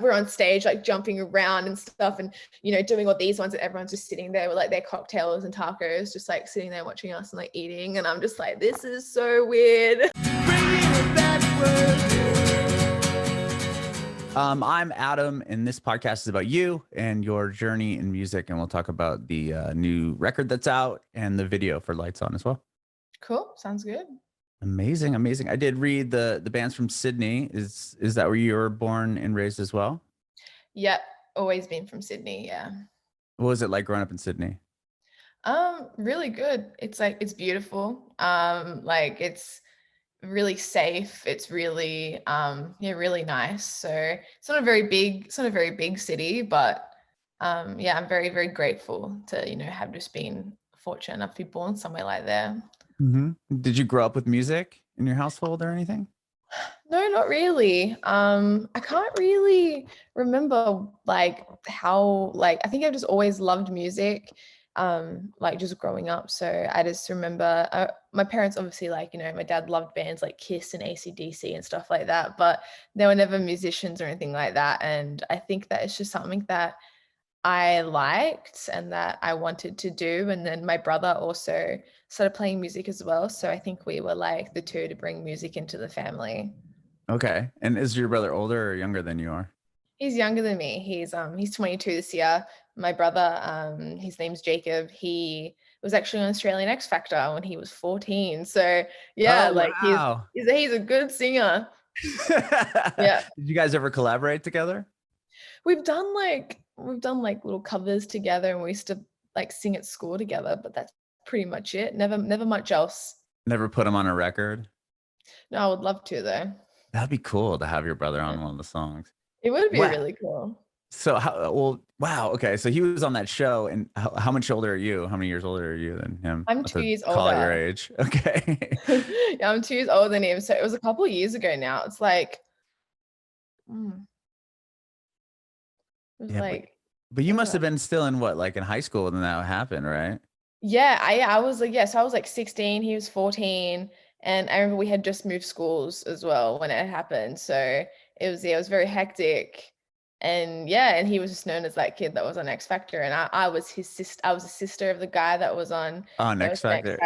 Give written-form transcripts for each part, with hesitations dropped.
we're on stage, like jumping around and stuff and, doing all these ones, and everyone's just sitting there with like their cocktails and tacos, just like sitting there watching us and like eating. And I'm just like, this is so weird. I'm Adam, and this podcast is about you and your journey in music, and we'll talk about the new record that's out and the video for Lights On as well. Cool. Sounds good. Amazing. I did read the band's from Sydney. Is that where you were born and raised as well? Yep. Always been from Sydney. Yeah. What was it like growing up in Sydney? Really good. It's like, it's beautiful. Like it's really safe. It's really, really nice. So it's not a very big city, but yeah, I'm very, very grateful to, have just been fortunate enough to be born somewhere like there. Mm-hmm. Did you grow up with music in your household or anything? No, not really. I can't really remember like how, like, I think I've just always loved music, like just growing up. So I just remember my parents obviously, like, my dad loved bands like Kiss and AC/DC and stuff like that, but they were never musicians or anything like that. And I think that it's just something that I liked and that I wanted to do. And then my brother also started playing music as well. So I think we were like the two to bring music into the family. Okay. And is your brother older or younger than you are? He's younger than me. He's 22 this year. My brother, his name's Jacob. He was actually on Australian X Factor when he was 14. So yeah, oh, like wow. he's a good singer. Yeah. Did you guys ever collaborate together? We've done like little covers together, and we used to like sing at school together, but that's pretty much it. Never much else. Never put him on a record? No, I would love to though. That'd be cool to have your brother on one of the songs. It would be really cool. So wow. Okay. So he was on that show, and how much older are you? How many years older are you than him? I'm 2 years older. Call it your age. Okay. Yeah, I'm 2 years older than him. So it was a couple of years ago now. It's like, but you must have been still in what, like in high school when that happened, right? Yeah, I was like, so I was like 16, he was 14. And I remember we had just moved schools as well when it happened. So it was very hectic. And yeah, and he was just known as that kid that was on X Factor. And I was his sister. I was a sister of the guy that was on X Factor.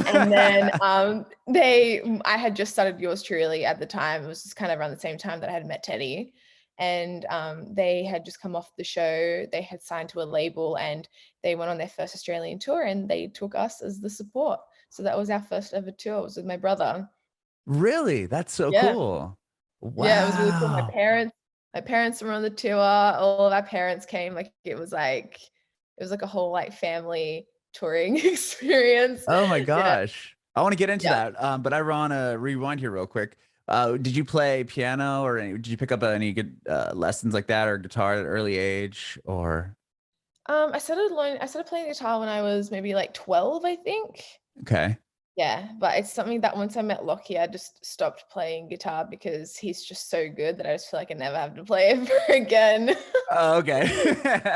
And then I had just started Yours Truly at the time. It was just kind of around the same time that I had met Teddy. And they had just come off the show. They had signed to a label, and they went on their first Australian tour, and they took us as the support. So that was our first ever tour. It was with my brother. Really? That's so cool. Wow. Yeah, it was really cool. My parents were on the tour. All of our parents came. Like it was like a whole like family touring experience. Oh my gosh. Yeah. I want to get into that. But I want to rewind here real quick. Did you play piano, or did you pick up any good lessons like that, or guitar at an early age, or? I started playing guitar when I was maybe like 12, I think. Okay. Yeah, but it's something that once I met Lockie, I just stopped playing guitar because he's just so good that I just feel like I never have to play ever again. Oh, okay.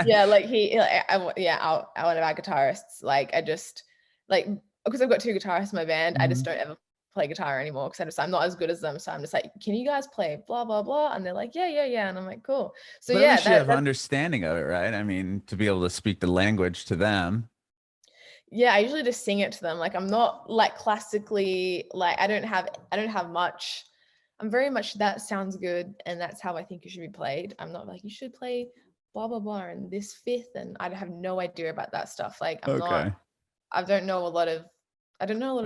Yeah, like one of our guitarists, like I just like, because I've got two guitarists in my band, I just don't ever play guitar anymore because I'm not as good as them. So I'm just like, can you guys play blah blah blah? And they're like, yeah, and I'm like, cool. So but at least you have understanding of it, right? I mean, to be able to speak the language to them. Yeah, I usually just sing it to them. Like I'm not like classically, like I don't have much. I'm very much that sounds good and that's how I think it should be played. I'm not like you should play blah blah blah and this fifth, and I have no idea about that stuff. Like I don't know a lot of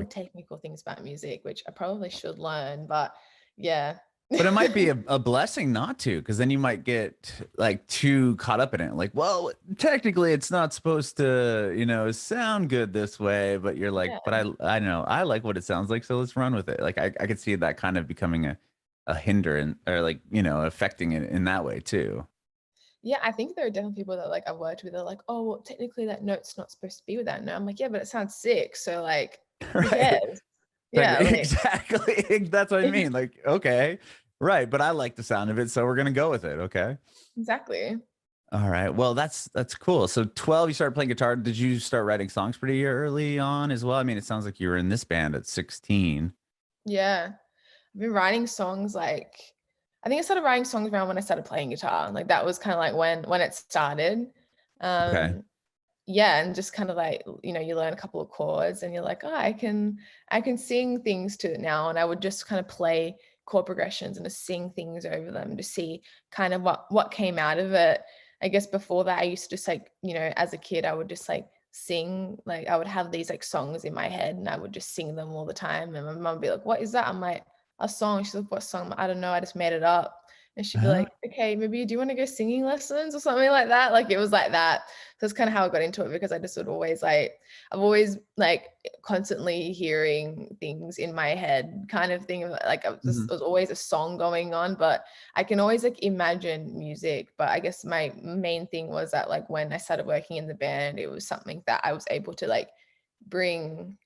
technical things about music, which I probably should learn, but yeah. But it might be a blessing not to, because then you might get like too caught up in it. Like, well, technically it's not supposed to, sound good this way, but you're like, but I know I like what it sounds like, so let's run with it. Like I could see that kind of becoming a hindrance, or like, affecting it in that way too. Yeah, I think there are definitely people that like I've worked with, they're like, oh, well, technically that note's not supposed to be with that note. I'm like, yeah, but it sounds sick. So like, right. Yeah, exactly. That's what I mean. Like, okay, right. But I like the sound of it, so we're gonna go with it. Okay. Exactly. All right. Well, that's cool. So 12, you started playing guitar. Did you start writing songs pretty early on as well? I mean, it sounds like you were in this band at 16. Yeah, I've been writing songs like I think I started writing songs around when I started playing guitar. Like that was kind of like when it started. Okay. Um, yeah, and just kind of like, you know, you learn a couple of chords and you're like, oh, I can sing things to it now. And I would just kind of play chord progressions and just sing things over them to see kind of what came out of it. I guess before that I used to just like, you know, as a kid I would just like sing, like I would have these like songs in my head and I would just sing them all the time, and my mum would be like, what is that? I'm like, a song. She's like, what song? I don't know, I just made it up. And she'd be Huh? like, okay, maybe do you want to go singing lessons or something like that? Like it was like that. So that's kind of how I got into it, because I just would always like, I've always like constantly hearing things in my head kind of thing. Like I was just, Mhm. there was always a song going on, but I can always like imagine music. But I guess my main thing was that like when I started working in the band, it was something that I was able to like bring,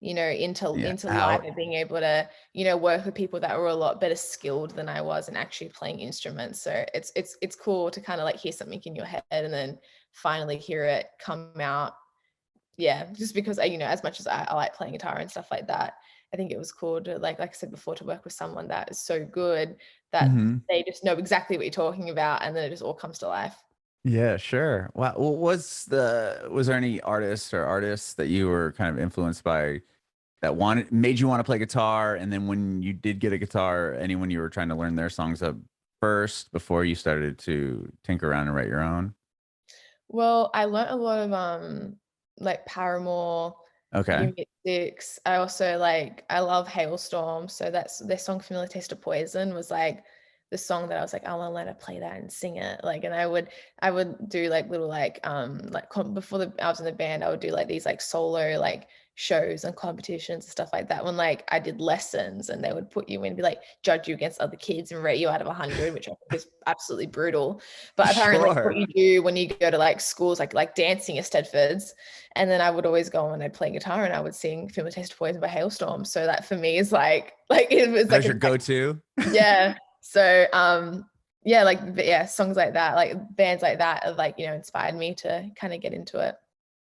you know, Yeah. into life, Out. and being able to, you know, work with people that were a lot better skilled than I was in actually playing instruments. So it's cool to kind of like hear something in your head and then finally hear it come out. Yeah, just because I, you know, as much as I like playing guitar and stuff like that, I think it was cool to like I said before, to work with someone that is so good that Mhm. they just know exactly what you're talking about, and then it just all comes to life. Yeah, sure. Wow. Well, was there any artists or artists that you were kind of influenced by that wanted made you want to play guitar? And then when you did get a guitar, anyone you were trying to learn their songs up first before you started to tinker around and write your own? Well, I learnt a lot of like Paramore, Okay. Six. I also like, I love Hailstorm. So that's their song Familiar Taste of Poison was like the song that I was like, I want to learn to play that and sing it. Like, and I would do like little like before I was in the band, I would do like these like solo like shows and competitions and stuff like that, when like I did lessons and they would put you in and be like judge you against other kids and rate you out of 100, which I think is absolutely brutal. But apparently it's what Sure. you do when you go to like schools like dancing at Stedfords. And then I would always go and I'd play guitar and I would sing Feel the Taste of Poison by Hailstorm. So that for me is like it was That like was a your go-to? yeah. So yeah, like yeah, songs like that, like bands like that have like, you know, inspired me to kind of get into it.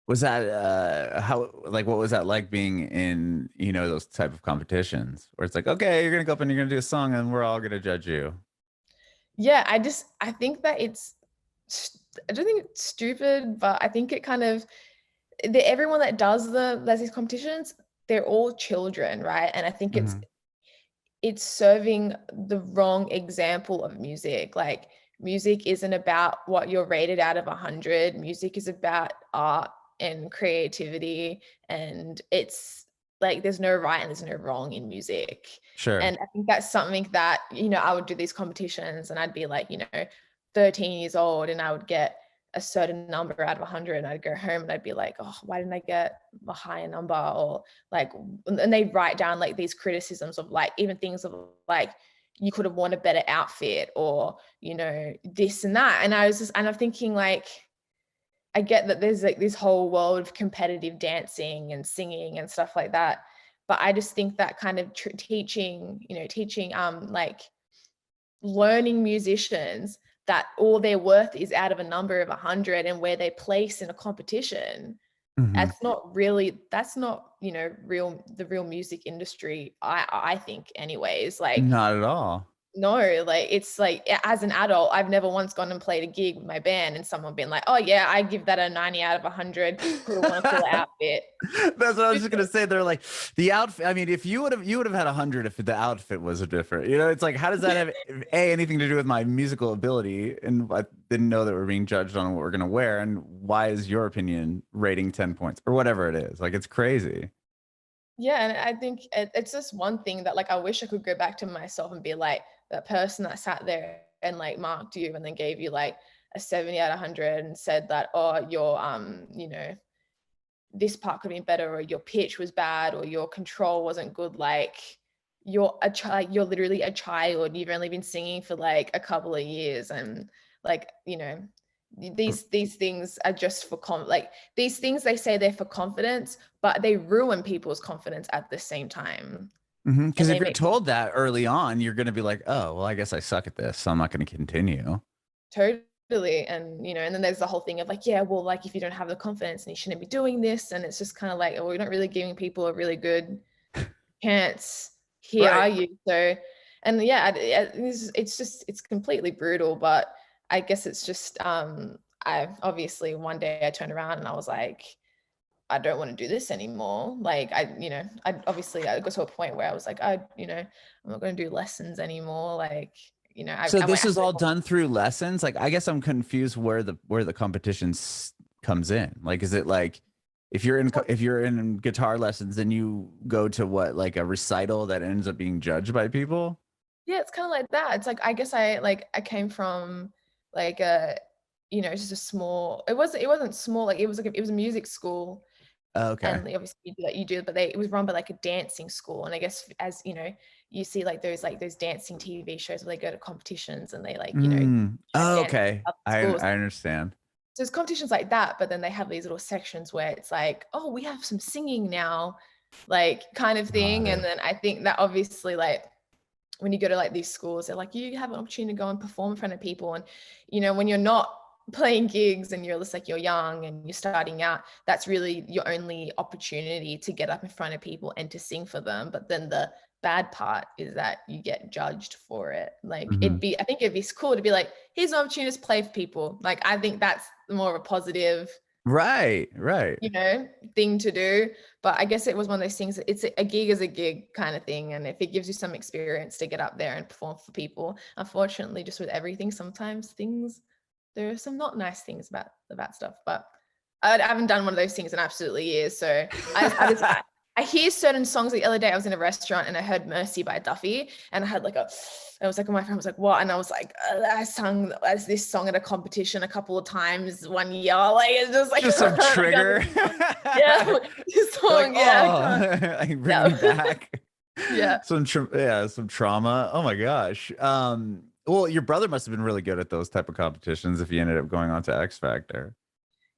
Was that how like what was that like being in, those type of competitions where it's like, okay, you're gonna go up and you're gonna do a song and we're all gonna judge you? Yeah, I think that I don't think it's stupid, but I think it kind of everyone that does these competitions, they're all children, right? And I think Mhm. it's serving the wrong example of music. Like music isn't about what you're rated out of 100. Music is about art and creativity, and it's like there's no right and there's no wrong in music. Sure. And I think that's something that, you know, I would do these competitions and I'd be like, you know, 13 years old and I would get a certain number out of 100 and I'd go home and I'd be like, oh, why didn't I get a higher number? Or like, and they write down like these criticisms of like even things of like you could have worn a better outfit, or you know, this and that. And I was just, and I'm thinking like, I get that there's like this whole world of competitive dancing and singing and stuff like that, but I just think that kind of teaching, you know, teaching like learning musicians that all their worth is out of a number of 100 and where they place in a competition, Mhm. that's not, you know, the real music industry, I think anyways. Like Not at all. no, like it's like as an adult I've never once gone and played a gig with my band and someone been like, oh yeah, I give that a 90 out of 100, could have won a cool outfit. That's what I was just gonna say. They're like the outfit. I mean, if you would have had 100 if the outfit was different. It's like, how does that have anything to do with my musical ability? And I didn't know that we're being judged on what we're gonna wear. And why is your opinion rating 10 points or whatever it is? Like, it's crazy. Yeah, and I think it's just one thing that like I wish I could go back to myself and be like that person that sat there and like marked you and then gave you like a 70 out of 100 and said that, oh, your you know, this part could have been better, or your pitch was bad, or your control wasn't good. Like you're literally a child. You've only been singing for like a couple of years, and like, you know, these things are just for like these things, they say they're for confidence, but they ruin people's confidence at the same time. And Because they if you're make told that early on, you're gonna be like, oh, well, I guess I suck at this, so I'm not gonna continue. totally. And you know, and then there's the whole thing of like, yeah, well, like if you don't have the confidence and you shouldn't be doing this, and it's just kind of like, well, you're not really giving people a really good chance. Here Right. are you. So And yeah, it's completely brutal, but I guess it's just, I obviously one day I turned around and I was like, I don't want to do this anymore. Like I got to a point where I was like, I'm not going to do lessons anymore. Like, So I went this is actually. all done through lessons. Like, I guess I'm confused where the comes in. Like, is it like if you're in guitar lessons, then you go to what, like a recital that ends up being judged by people? Yeah, it's kind of like that. It's like, I guess I came from like it's just a small, it wasn't small, like it was a music school. Okay. And obviously you do, but it was run by like a dancing school. And I guess, as you see like those dancing TV shows where they go to competitions and they try to Oh, dance okay. with other I schools. I understand. So there's competitions like that, but then they have these little sections where it's like, oh, we have some singing now, like kind of Got thing. And it. then I think that obviously, like, when you go to like these schools, they're like, you have an opportunity to go and perform in front of people. And when you're not playing gigs and you're just like, you're young and you're starting out, that's really your only opportunity to get up in front of people and to sing for them. But then the bad part is that you get judged for it. Like, Mhm. I think it'd be cool to be like, here's an opportunity to play for people. Like, I think that's more of a positive, Right, right. thing to do. But I guess it was one of those things that it's a gig is a gig kind of thing. And if it gives you some experience to get up there and perform for people, unfortunately, just with everything, sometimes there are some not nice things about stuff. But I haven't done one of those things in absolutely years. So I hear certain songs. The other day I was in a restaurant and I heard Mercy by Duffy, and I had like I was like, my friend was like, what? And I was like, I sung this song at a competition a couple of times one year. Like, it's just like, Just some I can't trigger. think of yeah, this You're like, song, yeah, I can't. oh, like bring Yeah. me back. Yeah. Some trauma. Oh my gosh. Well, your brother must have been really good at those type of competitions if he ended up going on to X Factor.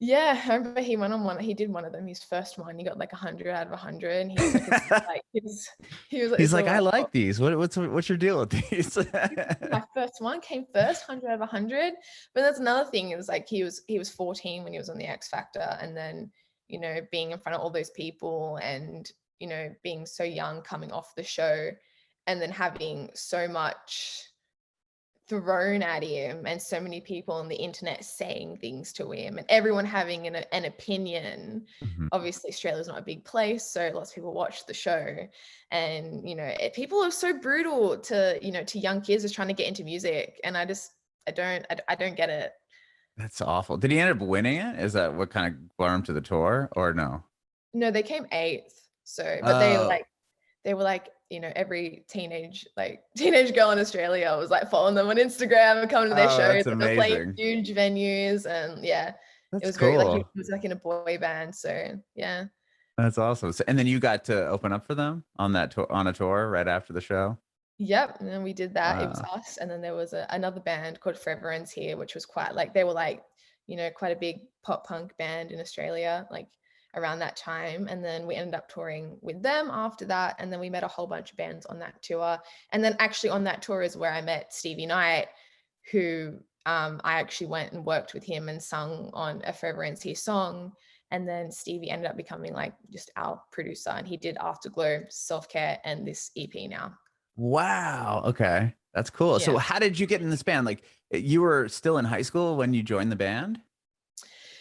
Yeah, I remember he went on one. He did one of them. His first one, he got like 100 out of 100, and he was like, he was like, He's this like, was I like, oh, like these. What's your deal with these? my first one came first, 100 out of 100. But that's another thing. It was like he was 14 when he was on the X Factor, and then being in front of all those people, and being so young, coming off the show, and then having so much thrown at him and so many people on the internet saying things to him and everyone having an opinion. Mhm. Obviously Australia's not a big place, so lots of people watch the show. And people are so brutal to young kids just trying to get into music, and I don't get it. That's awful. Did he end up winning it? Is that what kind of brought him to the tour, or no? No, they came eighth. So, but Oh, they were like, every teenage girl in Australia was like following them on Instagram and coming to their oh, shows. that's Like, they're playing amazing. huge venues, and yeah, it That's was very like he cool. was like in a boy band. So yeah. That's awesome. So, and then you got to open up for them on that tour, on a tour right after the show. Yep, and then we did that. It was Wow. us, and then there was another band called Forever Ends Here, which was quite like, they were like, quite a big pop punk band in Australia, like around that time. And then we ended up touring with them after that, and then we met a whole bunch of bands on that tour. And then actually on that tour is where I met Stevie Knight, who I actually went and worked with him and sung on a Forever Ends Here song. And then Stevie ended up becoming like just our producer, and he did Afterglow, Self Care, and this EP now. Wow. Okay. That's cool. Yeah. So how did you get in this band? Like you were still in high school when you joined the band?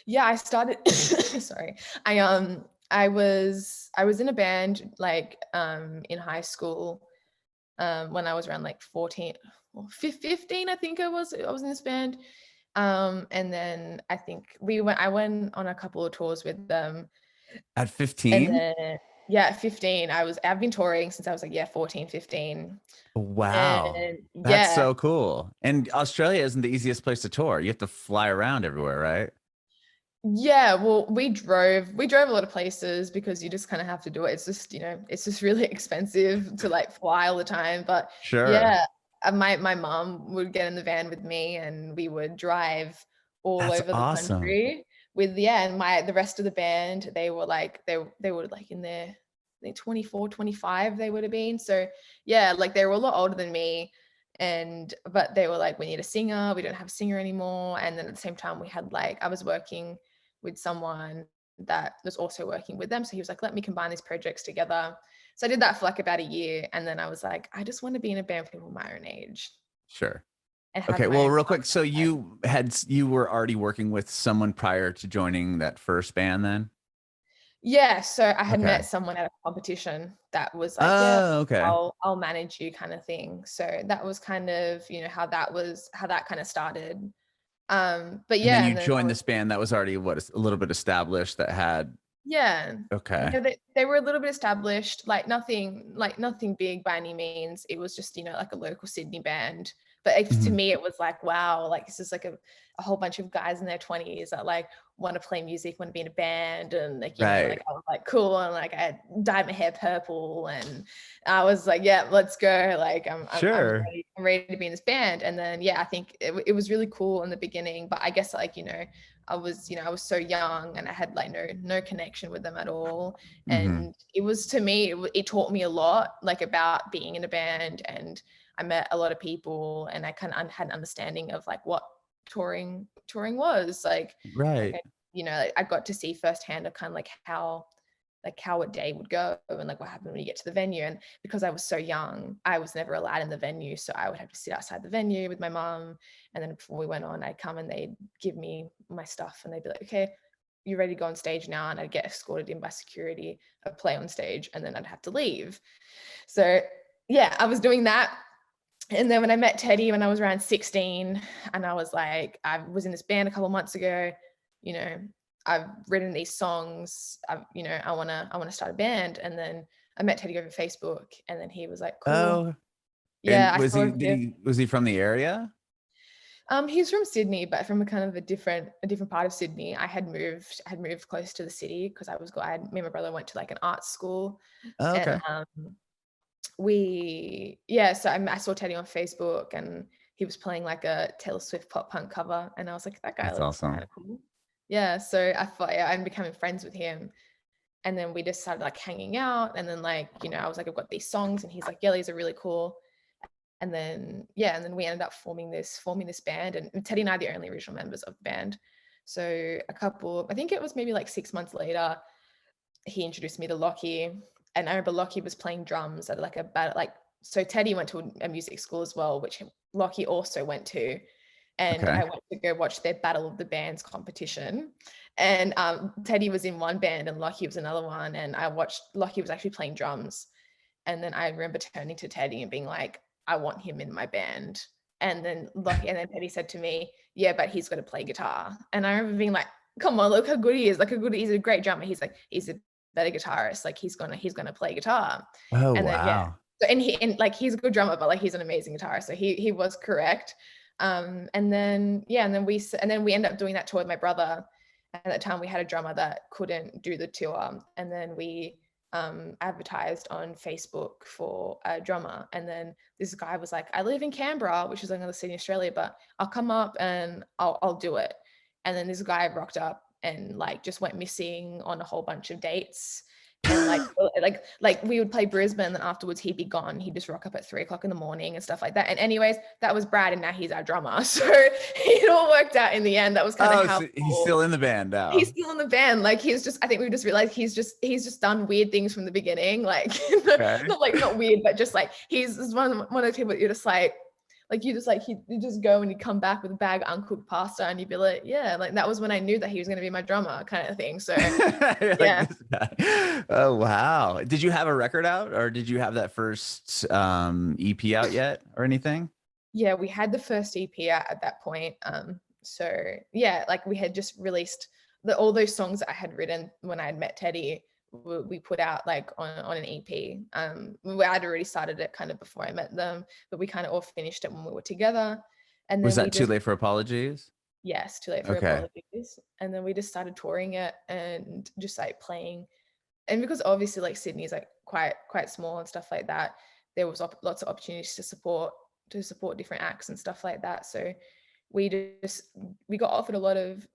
Yeah, I started sorry. I was in a band like in high school when I was around like 14 or 15, I think I was in this band. And then I went on a couple of tours with them. At And 15? then yeah, at 15, I've been touring since I was like, yeah, 14, 15. Wow. And That's yeah. so cool. And Australia isn't the easiest place to tour. You have to fly around everywhere, right? Yeah, well, we drove a lot of places because you just kind of have to do it. It's just really expensive to like fly all the time. But Sure. yeah, my mom would get in the van with me and we would drive all That's over the awesome. country with, yeah, and the rest of the band, they were like they were like in their, I think 24, 25 they would have been. So yeah, like they were a lot older than me. But they were like, we need a singer, we don't have a singer anymore. And then at the same time we had like, I was working with someone that was also working with them. So he was like, let me combine these projects together. So I did that for like about a year, and then I was like, I just want to be in a band with people my own age Sure. and have Okay. my Well, own real stuff. quick. So you were already working with someone prior to joining that first band then? Yeah, so I had met Okay. someone at a competition that was like, "Yeah, Oh, okay. I'll manage you," kind of thing. So that was kind of, how that kind of started. But And then yeah, you and then I joined was this band that was already a little bit established that had yeah. okay. Yeah, they were a little bit established, like nothing big by any means. It was just, like a local Sydney band. But to Mhm. me, it was like, wow, like this is like a whole bunch of guys in their 20s that like want to play music, want to be in a band. And like, Right. like I was like, cool. And like I had dyed my hair purple and I was like, yeah, let's go. Like Sure. I'm ready to be in this band. And then, yeah, I think it was really cool in the beginning, but I guess like, I was so young and I had like no connection with them at all. Mhm. And it was to me, it taught me a lot like about being in a band, and I met a lot of people and I kind of had an understanding of like what touring was Right. like I got to see firsthand of kind of like how a day would go and like what happened when you get to the venue. And because I was so young, I was never allowed in the venue. So I would have to sit outside the venue with my mom. And then before we went on, I'd come and they'd give me my stuff and they'd be like, okay, you ready to go on stage now? And I'd get escorted in by security, I'd play on stage, and then I'd have to leave. So yeah, I was doing that. And then when I met Teddy when I was around 16, and I was like, I was in this band a couple months ago, you know, I've written these songs, I wanna start a band. And then I met Teddy over Facebook, and then he was like, cool. Oh, Yeah, and I saw him. was he from the area? He's from Sydney, but from a kind of a different part of Sydney. I had moved close to the city because me and my brother went to like an art school. Oh, And okay. so I saw Teddy on Facebook, and he was playing like a Taylor Swift pop punk cover, and I was like, that guy That's looks kind awesome. of cool. Yeah, so I thought, yeah, I'm becoming friends with him. And then we just started like hanging out, and then like, I was like, I've got these songs, and he's like, yeah, these are really cool. And then we ended up forming this band, and Teddy and I are the only original members of the band. So I think it was maybe like 6 months later, he introduced me to Lockie. And I remember Lockie was playing drums at like so Teddy went to a music school as well, which Lockie also went to. And Okay. I went to go watch their Battle of the Bands competition. And Teddy was in one band and Lockie was another one. And I watched Lockie was actually playing drums. And then I remember turning to Teddy and being like, I want him in my band. And then Teddy said to me, yeah, but he's got to play guitar. And I remember being like, come on, look how good he is. He's a great drummer. He's like, he's a better guitarist. Like he's gonna play guitar. Oh, And then yeah. wow. So like he's a good drummer, but like he's an amazing guitarist. So he was correct. And then we ended up doing that tour with my brother. At that time we had a drummer that couldn't do the tour. And then we advertised on Facebook for a drummer. And then this guy was like, I live in Canberra, which is another city in Australia, but I'll come up and I'll do it. And then this guy rocked up and like just went missing on a whole bunch of dates. And like we would play Brisbane, and then afterwards he'd be gone. He'd just rock up at 3 o'clock in the morning and stuff like that. And anyways, that was Brad, and now he's our drummer. So it all worked out in the end. That was kind of Oh, how so he's still in the band he's now. still in the band. Like I think we just realized he's just done weird things from the beginning. Like Okay. not weird, but just like he's one of those people that you're just like you just go and you come back with a bag of uncooked pasta and you'd be like, yeah, like that was when I knew that he was going to be my drummer kind of thing. So You're like yeah. this guy. Oh, wow. Did you have a record out or did you have that first EP out yet or anything? Yeah, we had the first EP out at that point. So yeah, like we had just released all those songs that I had written when I had met Teddy. We put out like on an EP. I'd already started it kind of before I met them, but we kind of all finished it when we were together. And Was then we that too just late for apologies? yes, too late for Okay. apologies. And then we just started touring it and just like playing. And because obviously like Sydney is like quite small and stuff like that, there was lots of opportunities to support different acts and stuff like that. So we just we got offered a lot of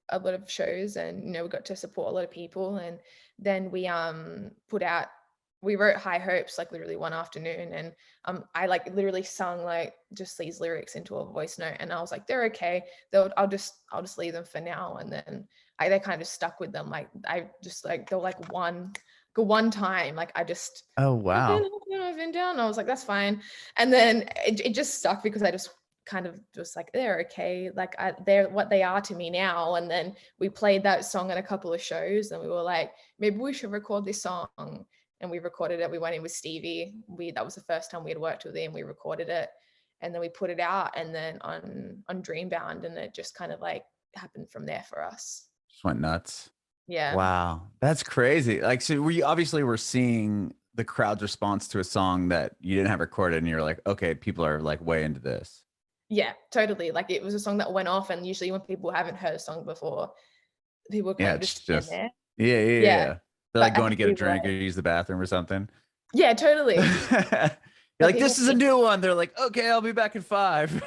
shows, and we got to support a lot of people. And then we wrote High Hopes like literally one afternoon. And I like literally sung like just these lyrics into a voice note, and I was like, they're okay, I'll just leave them for now. And then they kind of stuck with them. Like I just like they were like one one time, like I just Oh, wow. I've been down. I was like, that's fine. And then it just stuck because I just kind of just like, they're okay. Like they're what they are to me now. And then we played that song at a couple of shows and we were like, maybe we should record this song. And we recorded it. We went in with Stevie. That was the first time we had worked with him. We recorded it and then we put it out and then on Dreambound, and it just kind of like happened from there for us. Just went nuts. Yeah. Wow. That's crazy. Like, so we obviously were seeing the crowd's response to a song that you didn't have recorded and you're like, okay, people are like way into this. Yeah, totally. Like it was a song that went off, and usually when people haven't heard a song before, people kind Yeah, of it's just stand just there. yeah. Yeah, They're but like I going to think get a we were drink or use the bathroom or something. yeah, totally. You're But like, people this is a new one. They're like, okay, I'll be back in 5.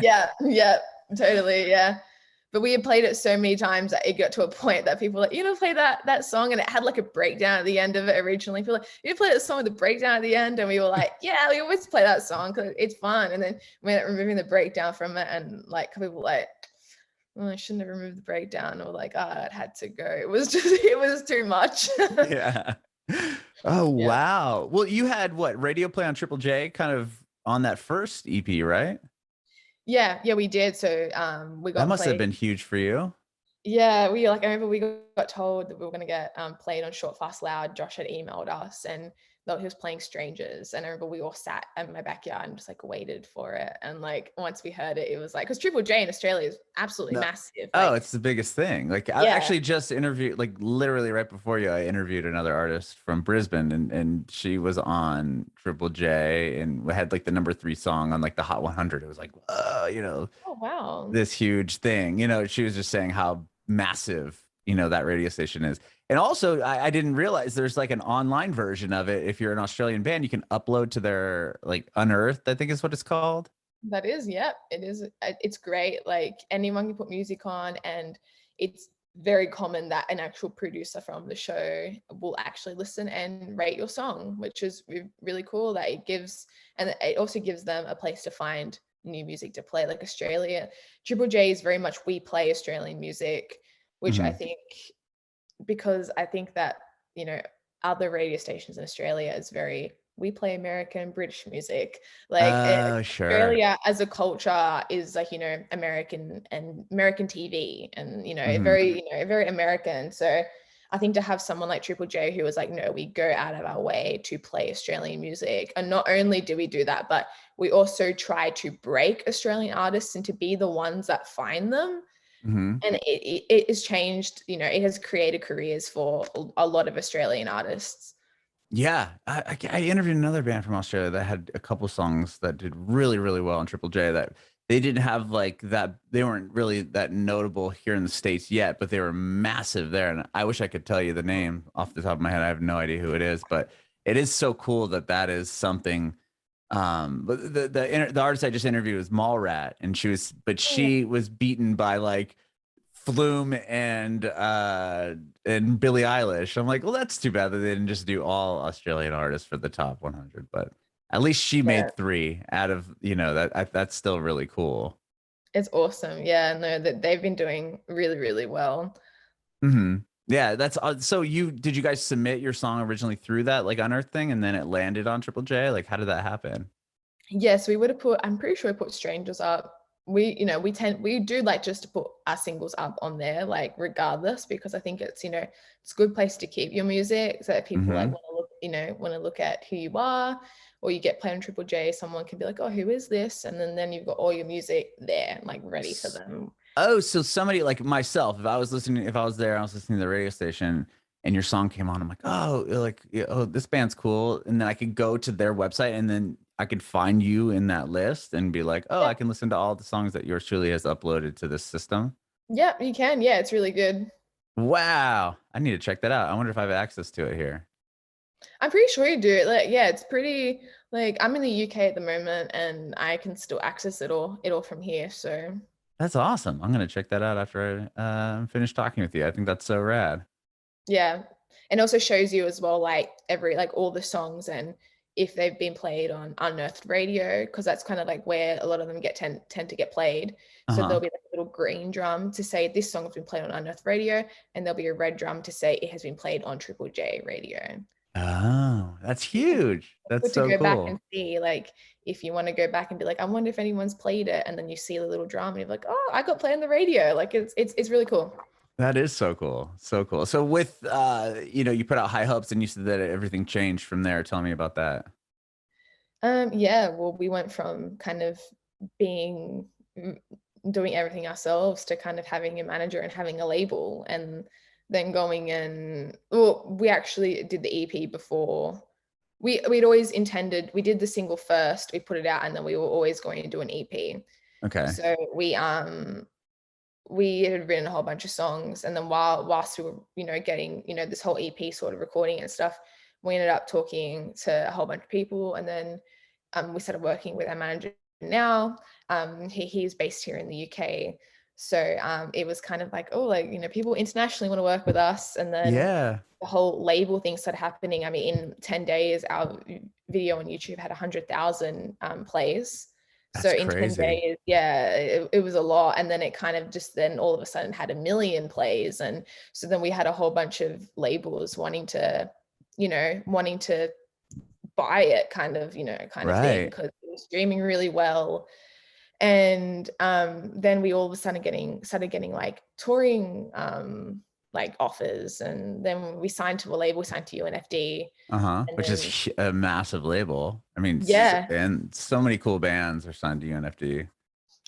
yeah, yeah, totally, yeah. But we had played it so many times that it got to a point that people were like, play that song, and it had like a breakdown at the end of it originally. People were like, you play that song with a breakdown at the end, and we were like, yeah, we always play that song because it's fun. And then we ended up removing the breakdown from it, and like people were like, oh, I shouldn't have removed the breakdown, or like, it had to go. It was just, it was too much. Yeah. Oh, Yeah. wow. Well, you had what, radio play on Triple J kind of on that first EP, right? Yeah, we did. So we That got must have played. been huge for you. Yeah, I remember we got told that we were gonna get played on Short Fast Loud. Josh had emailed us and that he was playing Strangers. And I remember we all sat in my backyard and just like waited for it. And like once we heard it, it was like, because Triple J in Australia is absolutely No. massive. Oh, Like, it's the biggest thing. Like I yeah. actually just interviewed, like literally right before you, I interviewed another artist from Brisbane and she was on Triple J and we had like the number 3 song on like the Hot 100. It was like, Oh wow. this huge thing. She was just saying how massive, that radio station is. And also, I didn't realize there's like an online version of it. If you're an Australian band, you can upload to their like Unearthed, I think is what it's called. That is, yep, it is. It's great. Like anyone can put music on, and it's very common that an actual producer from the show will actually listen and rate your song, which is really cool. That it gives, and it also gives them a place to find new music to play. Like Australia, Triple J is very much we play Australian music, which I Mhm. think, because I think that, other radio stations in Australia is very, we play American, British music. Like Oh, sure. Australia as a culture is like, American and American TV and, Mhm. very American. So I think to have someone like Triple J who was like, no, we go out of our way to play Australian music. And not only do we do that, but we also try to break Australian artists and to be the ones that find them. Mhm. And it has changed, it has created careers for a lot of Australian artists. Yeah, I interviewed another band from Australia that had a couple songs that did really, really well on Triple J that they didn't have like that. They weren't really that notable here in the States yet, but they were massive there. And I wish I could tell you the name off the top of my head. I have no idea who it is, but it is so cool that that is something. But the artist I just interviewed was Mallrat, and Oh, she was beaten by like Flume and Billie Eilish. I'm like, well, that's too bad that they didn't just do all Australian artists for the top 100. But at least she yeah, made 3 out of that's still really cool. it's awesome. Yeah, no, that they've been doing really, really well. Hmm. Yeah, that's so. You guys submit your song originally through that like Unearth thing, and then it landed on Triple J? Like, how did that happen? Yes, we would have put, I'm pretty sure we put Strangers up. We do like just to put our singles up on there, like regardless, because I think it's a good place to keep your music so that people like Hmm. want to look at who you are, or you get played on Triple J, someone can be like, oh, who is this? And then you've got all your music there, like ready for them. Oh, so somebody like myself, if I was there, I was listening to the radio station and your song came on, I'm like, oh, like, yeah, oh, this band's cool. And then I could go to their website and then I could find you in that list and be like, oh, Yeah, I can listen to all the songs that yours truly has uploaded to this system. yeah, you can. Yeah, it's really good. Wow. I need to check that out. I wonder if I have access to it here. I'm pretty sure you do. Like, yeah, it's pretty, like I'm in the UK at the moment and I can still access it all from here. So That's awesome. I'm going to check that out after I finish talking with you. I think that's so rad. yeah. And also shows you as well, like all the songs and if they've been played on Unearthed Radio, because that's kind of like where a lot of them tend to get played. So Uh-huh. there'll be like a little green drum to say this song has been played on Unearthed Radio, and there'll be a red drum to say it has been played on Triple J Radio. Oh, that's huge. That's Good to so go back and cool. see, like, if you want to go back and be like, I wonder if anyone's played it, and then you see the little drum and you're like, oh, I got played on the radio. Like it's really cool. That is so cool. So cool. So with you put out High Hopes and you said that everything changed from there. Tell me about that. Yeah, well, we went from kind of being doing everything ourselves to kind of having a manager and having a label, and then going and, well, we actually did the EP before. We'd always intended, we did the single first, we put it out, and then we were always going to do an EP. Okay. So we had written a whole bunch of songs, and then whilst we were getting this whole EP sort of recording and stuff, we ended up talking to a whole bunch of people, and then we started working with our manager now. He's based here in the UK, so it was kind of like, oh, like, people internationally want to work with us. And then Yeah. the whole label thing started happening. I mean, in 10 days our video on YouTube had 100,000 plays. So That's in 10 crazy. days, yeah, it was a lot. And then it kind of just then all of a sudden had 1 million plays. And so then we had a whole bunch of labels wanting to buy it, kind of thing, Right. because it was streaming really well. And then we all of a sudden started getting like touring like offers, and then we signed to a label, we signed to UNFD. Uh-huh. And Which is then a massive label. I mean, yeah, and so many cool bands are signed to UNFD.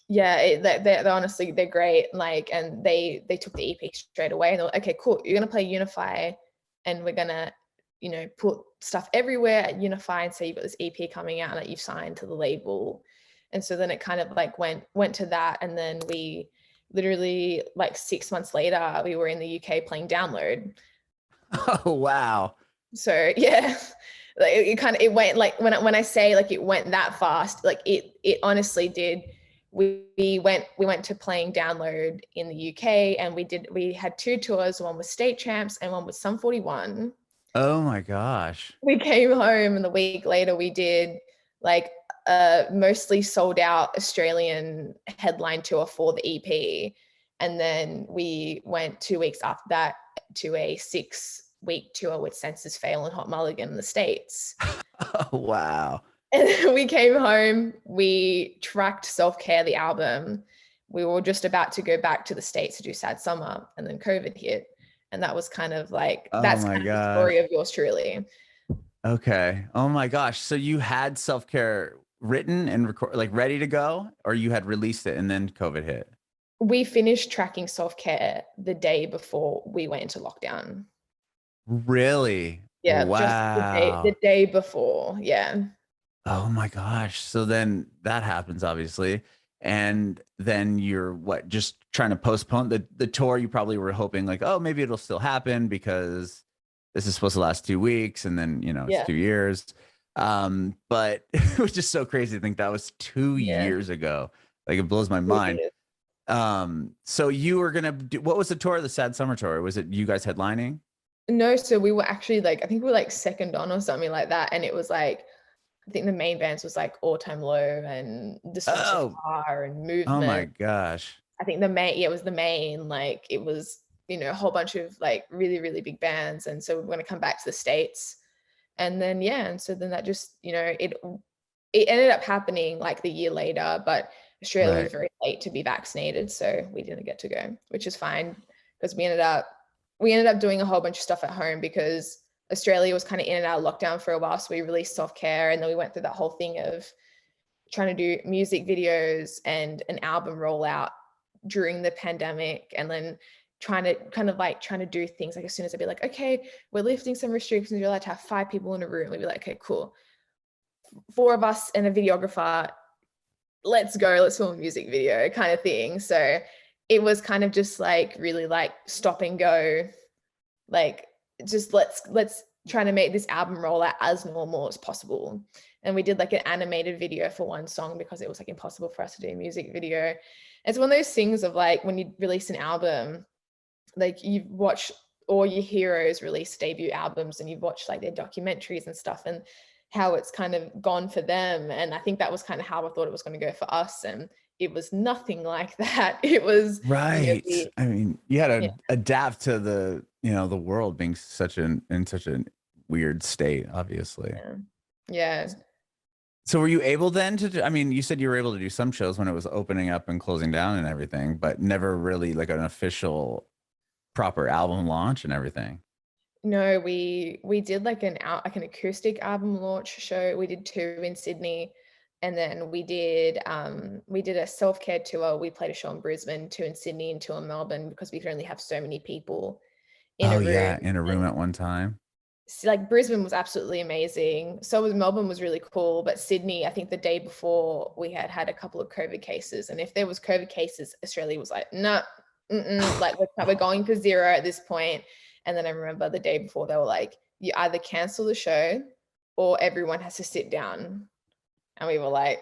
yeah, they're honestly, they're great. Like, and they took the EP straight away, and they're like, okay, cool, you're gonna play Unify, and we're gonna put stuff everywhere at Unify, and say you've got this EP coming out and that you've signed to the label. And so then it kind of like went to that, and then we literally, like, 6 months later, we were in the UK playing Download. Oh, wow. So yeah, like it went, like, when I say like it went that fast, like it honestly did. We went to playing Download in the UK, and we had 2 tours. One was State Champs and one was Sum 41. Oh my gosh. We came home, and the week later we did like a mostly sold out Australian headline tour for the EP. And then we went 2 weeks after that to a 6-week tour with Census Fail and Hot Mulligan in the States. Oh, wow. And we came home, we tracked Self Care, the album. We were just about to go back to the States to do Sad Summer, and then COVID hit. And that was kind of like, Oh that's my kind of the story gosh. of yours truly. Okay. Oh my gosh. So you had self-care written and record, like ready to go, or you had released it and then COVID hit? We finished tracking Self Care the day before we went into lockdown. Really? Yeah, just the Wow. day before. Yeah. Oh my gosh. So then that happens, obviously. And then you're what, just trying to postpone the tour. You probably were hoping like, oh, maybe it'll still happen because this is supposed to last 2 weeks and then, it's Yeah. 2 years. But it was just so crazy to think that was two Yeah. years ago. Like it blows my It mind. is. So you were gonna do, what was the tour, the Sad Summer tour? Was it you guys headlining? No, so we were actually like, I think we were like second on or something like that. And it was like, I think the main bands was like All Time Low and Distress of Oh, Far and oh my Movement. gosh. I think the main, yeah, it was the main, like it was, a whole bunch of like really, really big bands. And so we're going to come back to the States. And then, yeah. And so then that just, it ended up happening like the year later, but Australia was Right. very late to be vaccinated. So we didn't get to go, which is fine, because we ended up doing a whole bunch of stuff at home, because Australia was kind of in and out of lockdown for a while. So we released Self Care, and then we went through that whole thing of trying to do music videos and an album rollout during the pandemic, and then trying to do things like, as soon as I'd be like, okay, we're lifting some restrictions, you're allowed to have 5 people in a room, we'd be like, okay, cool, 4 of us and a videographer, let's go, let's film a music video kind of thing. So it was kind of just like really like stop and go, like just let's try to make this album roll out as normal as possible. And we did like an animated video for one song, because it was like impossible for us to do a music video. It's one of those things of like, when you release an album, like you've watched all your heroes release debut albums, and you've watched like their documentaries and stuff, and how it's kind of gone for them. And I think that was kind of how I thought it was going to go for us. And it was nothing like that. It was, Right. the, I mean, you had yeah, to adapt to the, the world being in such a weird state, obviously. yeah, yeah. So were you able then I mean, you said you were able to do some shows when it was opening up and closing down and everything, but never really like an official proper album launch and everything. No, we did like an acoustic album launch show. We did two in Sydney, and then we did a self-care tour. We played a show in Brisbane, two in Sydney, and two in Melbourne because we could only have so many people in Oh a room. yeah, in a room And at one time. like Brisbane was absolutely amazing. So was Melbourne was really cool, but Sydney, I think the day before we had a couple of COVID cases, and if there was COVID cases, Australia was like, no, like we're going for zero at this point. And then I remember the day before they were like, you either cancel the show or everyone has to sit down. And we were like,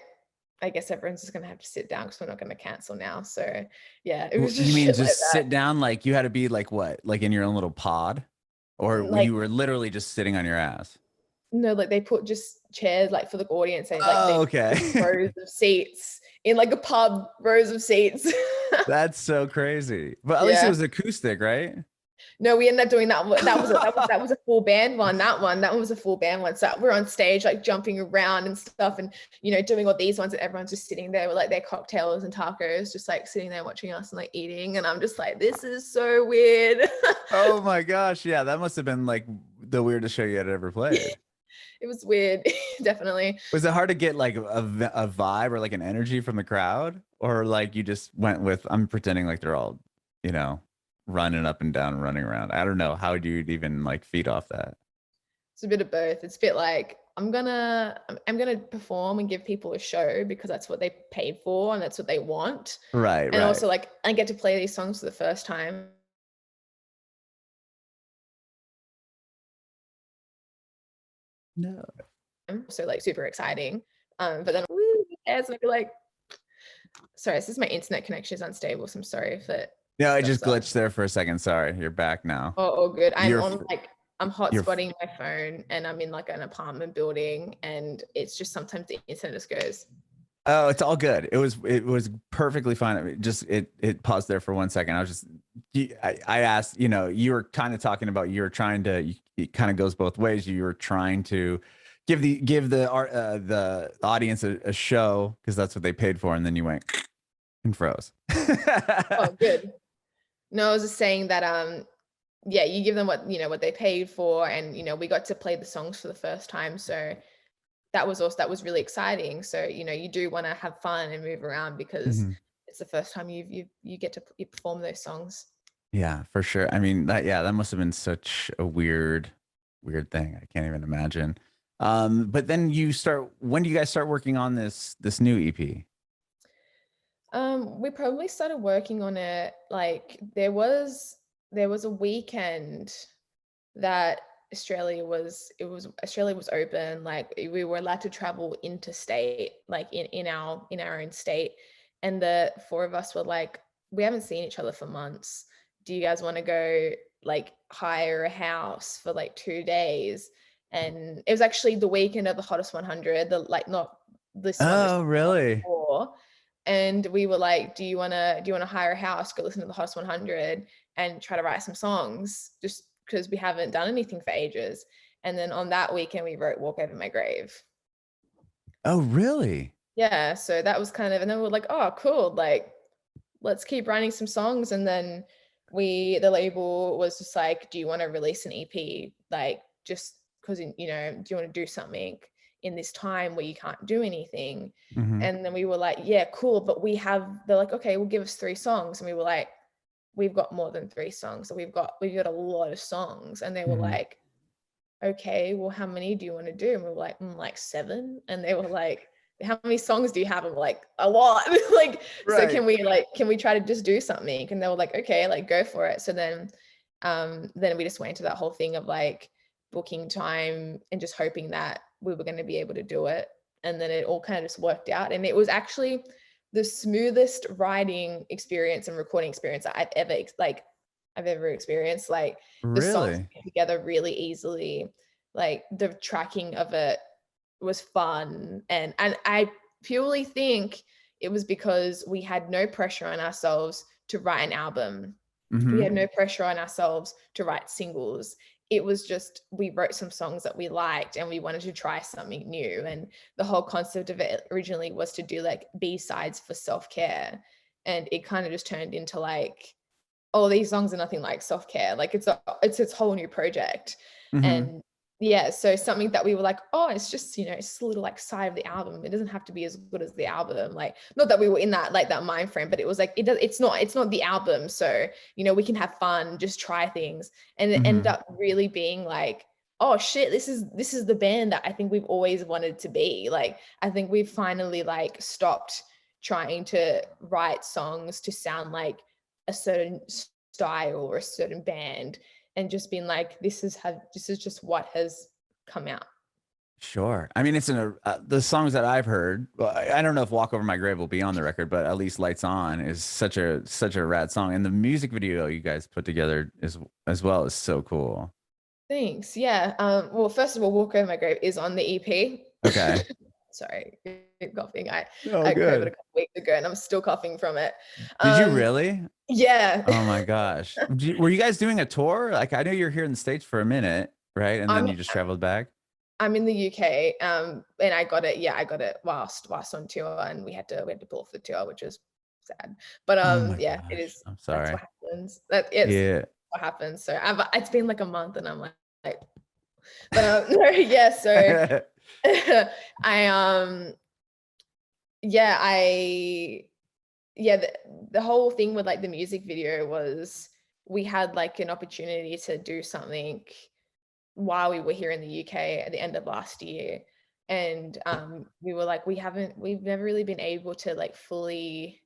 I guess everyone's just gonna have to sit down because we're not gonna cancel now. So yeah, it was You just mean shit like just that. sit down like you had to be like what? Like in your own little pod? Or Like you were literally just sitting on your ass? no, like they put just chairs like for the audience and like Oh, they okay. just rows of seats in like a pub, rows of seats. That's so crazy. But at least it Yeah. was acoustic, right? No, we ended up doing that. That was a full band one. That one was a full band one. So we're on stage like jumping around and stuff, and doing all these ones, and everyone's just sitting there with like their cocktails and tacos, just like sitting there watching us and like eating. And I'm just like, this is so weird. Oh my gosh. Yeah, that must have been like the weirdest show you had ever played. It was weird, definitely. Was it hard to get like a vibe or like an energy from the crowd? Or like you just went with, I'm pretending like they're all, you know, running up and down and running around. I don't know. How do you even like feed off that? It's a bit of both. It's a bit like I'm gonna perform and give people a show because that's what they paid for and that's what they want. Right, And right. also like I get to play these songs for the first time. No. So like super exciting. But then woo, yes, and I'd be like, sorry, this is my internet connection is unstable. So I'm sorry if it No, I just stops up. glitched there for a second. Sorry. You're back now. Oh, good. You're I'm you're hotspotting my phone and I'm in like an apartment building and it's just sometimes the internet just goes. Oh, it's all good. It was perfectly fine. I mean, just it paused there for 1 second. I was just I asked, you were kind of talking about you were trying to it kind of goes both ways. You were trying to the audience a show because that's what they paid for, and then you went and froze. Oh, good. No, I was just saying that yeah, you give them what they paid for, and we got to play the songs for the first time, so that was really exciting. So you do want to have fun and move around because Mhm. it's the first time you get to perform those songs. Yeah, for sure. I mean, that must have been such a weird thing. I can't even imagine. But then when do you guys start working on this new EP? We probably started working on it like there was a weekend that Australia was open, like we were allowed to travel interstate, like in our own state. And the four of us were like, we haven't seen each other for months. Do you guys want to go like hire a house for like 2 days? And it was actually the weekend of the hottest 100, the like not this one, this Oh, really? before. And we were like, do you want to hire a house, go listen to the hottest 100 and try to write some songs just because we haven't done anything for ages. And then on that weekend we wrote Walk Over My Grave. Oh, really? Yeah, so that was kind of, and then we're like, oh cool, like let's keep writing some songs. And then the label was just like, do you want to release an EP, like just because do you want to do something in this time where you can't do anything? Mhm. And then we were like, yeah, cool, but they're like, okay, we'll give us 3 songs. And we were like, we've got more than 3 songs, so we've got a lot of songs. And they were Mhm. like, okay, well, how many do you want to do? And we were like, like 7. And they were like, how many songs do you have? And we're like, a lot. Like, so Right. can we try to just do something? And they were like, okay, like go for it. So then we just went into that whole thing of like booking time and just hoping that we were going to be able to do it. And then it all kind of just worked out. And it was actually the smoothest writing experience and recording experience I've ever experienced. Like the songs Really? came together really easily. Like the tracking of it was fun. And I purely think it was because we had no pressure on ourselves to write an album. We Mm-hmm. had no pressure on ourselves to write singles. It was just, we wrote some songs that we liked and we wanted to try something new. And the whole concept of it originally was to do like B-sides for self-care. And it kind of just turned into like, oh, these songs are nothing like self-care. Like it's its whole new project. Mm-hmm. And yeah, so something that we were like, oh, it's just, it's just a little like side of the album. It doesn't have to be as good as the album. Like, not that we were in that like that mind frame, but it was like it's not the album. So, we can have fun, just try things. And it ended Mm-hmm. up really being like, oh shit, this is the band that I think we've always wanted to be. Like, I think we've finally like stopped trying to write songs to sound like a certain style or a certain band, and just been like, this is just what has come out. Sure. I mean, it's in the songs that I've heard. Well, I don't know if "Walk Over My Grave" will be on the record, but at least "Lights On" is such a rad song, and the music video you guys put together is as well is so cool. Thanks. Yeah. Well, first of all, "Walk Over My Grave" is on the EP. Okay. Sorry, keep coughing. I Oh, had COVID a good. couple weeks ago, and I'm still coughing from it. Did you Um, really? yeah. Oh my gosh. Were you guys doing a tour? Like, I know you're here in the States for a minute, right? And then I'm you just traveled back. I'm in the UK, and I got it. Yeah, I got it whilst on tour, and we had to pull off the tour, which is sad. But Oh my yeah, it gosh. is. I'm That's sorry. what happens. It's Yeah. what happens. So it's been like a month, and I'm like, but no, yeah. So I yeah, the whole thing with like the music video was, we had like an opportunity to do something while we were here in the UK at the end of last year. And we were like, we've never really been able to like fully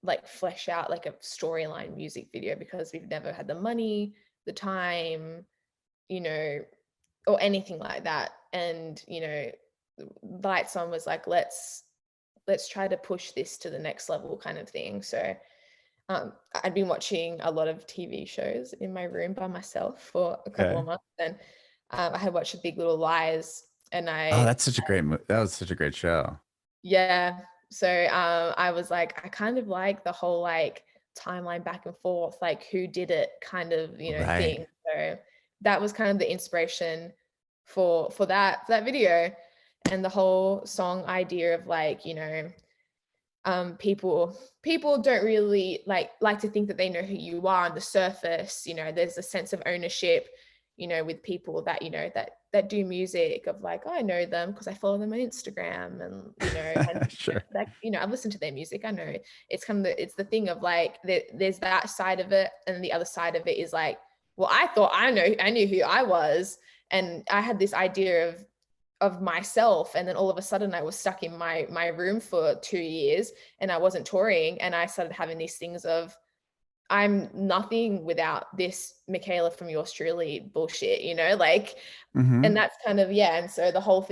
like flesh out like a storyline music video, because we've never had the money, the time, you know, or anything like that. And Lights On was like, let's try to push this to the next level kind of thing. So I'd been watching a lot of TV shows in my room by myself for a couple of Okay. months, and I had watched Big Little Lies, and Oh, that's such a great that was such a great show. yeah. So I was like, I kind of like the whole like timeline back and forth, like who did it kind of Right. thing. So that was kind of the inspiration for that video, and the whole song idea of like people don't really like to think that they know who you are on the surface. There's a sense of ownership with people that that do music, of like, oh, I know them because I follow them on Instagram, and and Sure. like I've listened to their music. I know it's kind of it's the thing of like there's that side of it, and the other side of it is like, well, I thought I knew who I was, and I had this idea of myself, and then all of a sudden I was stuck in my room for 2 years, and I wasn't touring, and I started having these things of, I'm nothing without this Michaela from yours truly bullshit, like. And Hmm. that's kind of, yeah. And so the whole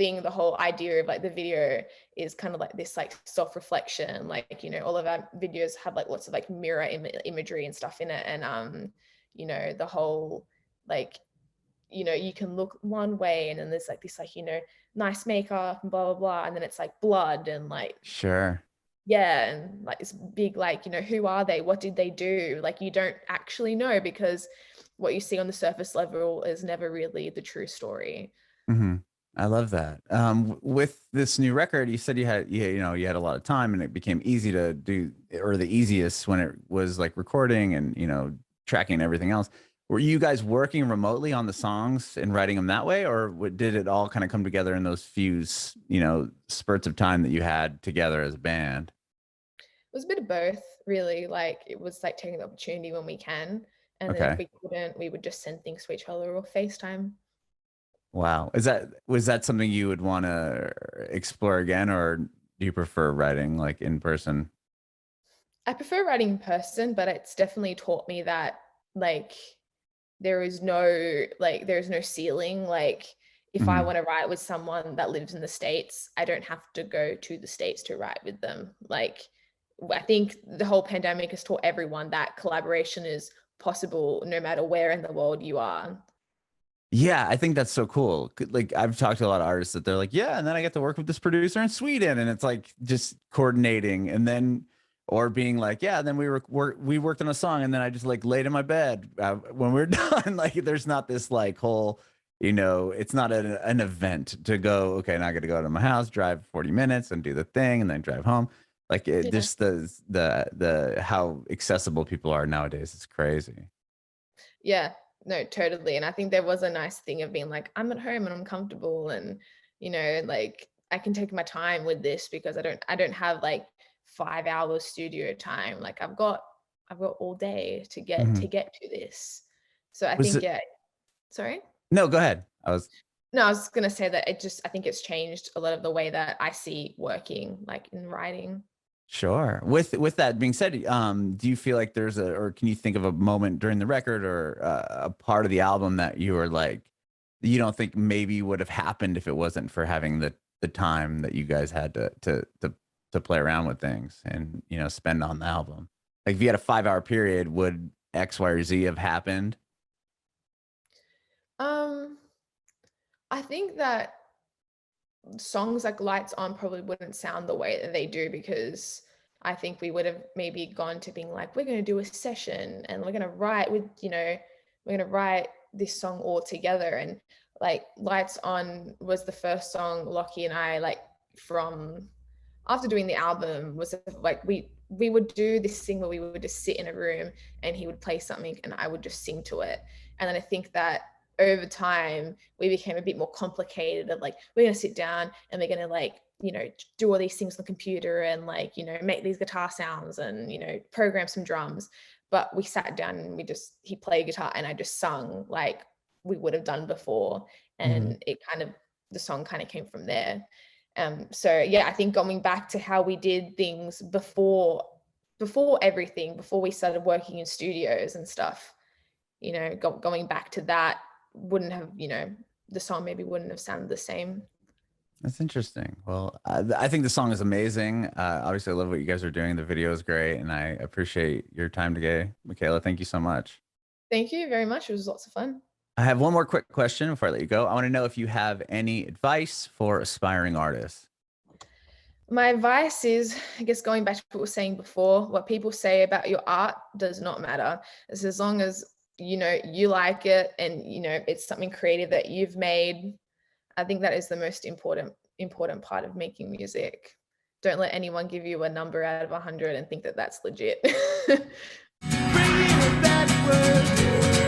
idea of like the video is kind of like this like self-reflection, like all of our videos have like lots of like mirror imagery and stuff in it, and the whole like, you can look one way, and then there's like this like nice makeup and blah blah blah, and then it's like blood and like, Sure. yeah, and like this big like, who are they, what did they do, like you don't actually know, because what you see on the surface level is never really the true story. Hmm. I love that. With this new record, you said you had a lot of time, and it became easy to do, or the easiest when it was like recording and tracking and everything else. Were you guys working remotely on the songs and writing them that way, or did it all kind of come together in those few spurts of time that you had together as a band? It was a bit of both, really. Like, it was like taking the opportunity when we can, and then if Okay. we couldn't, we would just send things to each other or FaceTime. Wow. Was that something you would want to explore again, or do you prefer writing like in person? I prefer writing in person, but it's definitely taught me that like there is no ceiling. Like, if I Hmm. want to write with someone that lives in the States, I don't have to go to the States to write with them. Like, I think the whole pandemic has taught everyone that collaboration is possible no matter where in the world you are. Yeah, I think that's so cool. Like I've talked to a lot of artists that they're like, yeah, and then I get to work with this producer in Sweden, and it's like just coordinating, and then or being like, yeah, then we worked on a song, and then I just like laid in my bed when we're done. Like there's not this like whole, it's not an event to go. Okay, now I got to go to my house, drive 40 minutes, and do the thing, and then drive home. Like Yeah. just the how accessible people are nowadays. It's crazy. Yeah, no, totally. And I think there was a nice thing of being like, I'm at home and I'm comfortable and, like I can take my time with this because I don't have like 5 hours studio time. Like I've got all day to get Mhm. to get to this. So I Was think, it? yeah, sorry? No, go ahead. I was No, I was gonna say that I think it's changed a lot of the way that I see working, like in writing. Sure. With that being said, do you feel like or can you think of a moment during the record or a part of the album that you were like, you don't think maybe would have happened if it wasn't for having the time that you guys had to play around with things and spend on the album? Like if you had a 5 hour period, would X, Y, or Z have happened? Um, I think that songs like Lights On probably wouldn't sound the way that they do because I think we would have maybe gone to being like, we're going to do a session and we're going to write this song all together. And like Lights On was the first song Lockie and I like from after doing the album was like we would do this thing where we would just sit in a room and he would play something and I would just sing to it. And then I think that over time we became a bit more complicated of like we're going to sit down and we're going to like do all these things on the computer and like make these guitar sounds and program some drums. But we sat down and he played guitar and I just sung like we would have done before. Mhm. And the song kind of came from there. So yeah, I think going back to how we did things before everything, before we started working in studios and stuff, going back to that wouldn't have, the song maybe wouldn't have sounded the same. That's interesting. Well, I think the song is amazing. Obviously, I love what you guys are doing. The video is great, and I appreciate your time today, Michaela. Thank you so much. Thank you very much. It was lots of fun. I have one more quick question before I let you go. I want to know if you have any advice for aspiring artists. My advice is, I guess, going back to what we were saying before, what people say about your art does not matter. It's as long as you like it and it's something creative that you've made. I think that is the most important part of making music. Don't let anyone give you a number out of 100 and think that that's legit. Bringing it backward.